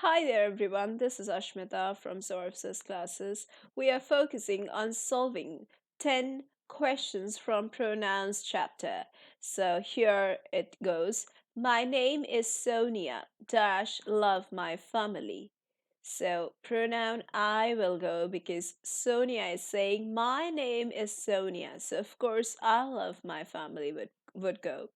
Hi there, everyone. This is Ashmita from Sourav's classes. We are focusing on solving 10 questions from Pronouns chapter. So here it goes. My name is Sonia, dash, love my family. So pronoun I will go because Sonia is saying my name is Sonia. So of course I love my family would go.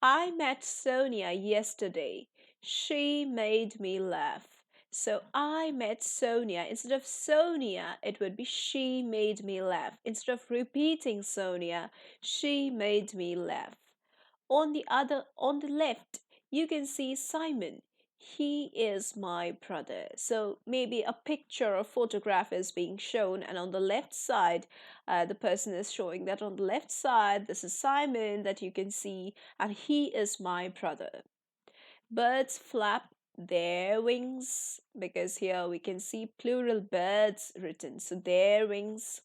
I met Sonia yesterday. She made me laugh. So I met Sonia. Instead of Sonia, it would be she made me laugh. Instead of repeating Sonia, she made me laugh. On the left, you can see Simon. He is my brother. So maybe a picture or photograph is being shown, and on the left side, the person is showing that on the left side, this is Simon that you can see, and he is my brother. Birds flap their wings because here we can see plural birds written. So their wings.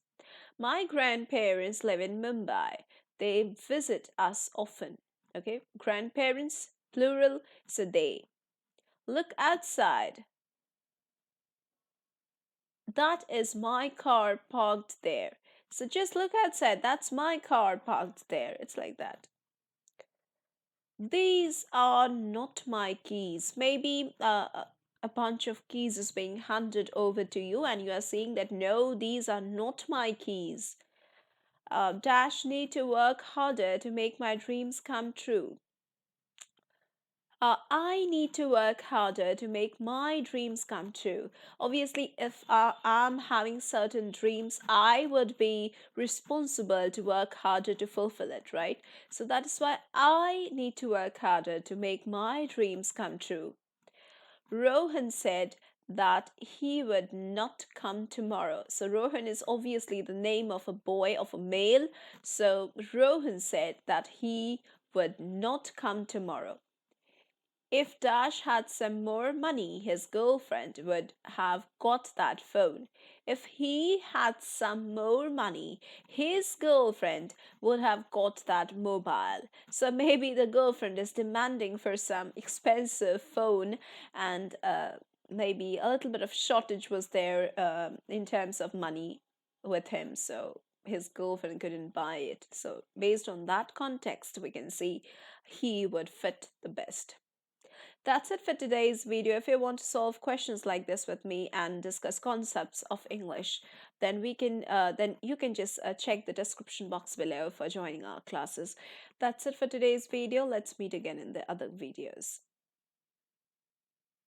My grandparents live in Mumbai. They visit us often. Okay, grandparents, plural, so they. Look outside. That is my car parked there. So just look outside. That's my car parked there. It's like that. These are not my keys. Maybe a bunch of keys is being handed over to you, and you are saying that no, these are not my keys. Dash need to work harder to make my dreams come true. I need to work harder to make my dreams come true. Obviously, if I'm having certain dreams, I would be responsible to work harder to fulfill it, right? So that is why I need to work harder to make my dreams come true. Rohan said that he would not come tomorrow. So Rohan is obviously the name of a boy, of a male. So Rohan said that he would not come tomorrow. If Dash had some more money, his girlfriend would have got that phone. If he had some more money, his girlfriend would have got that mobile. So maybe the girlfriend is demanding for some expensive phone, and maybe a little bit of shortage was there in terms of money with him. So his girlfriend couldn't buy it. So based on that context, we can see he would fit the best. That's it for today's video. If you want to solve questions like this with me and discuss concepts of English, then you can just check the description box below for joining our classes. That's it for today's video. Let's meet again in the other videos.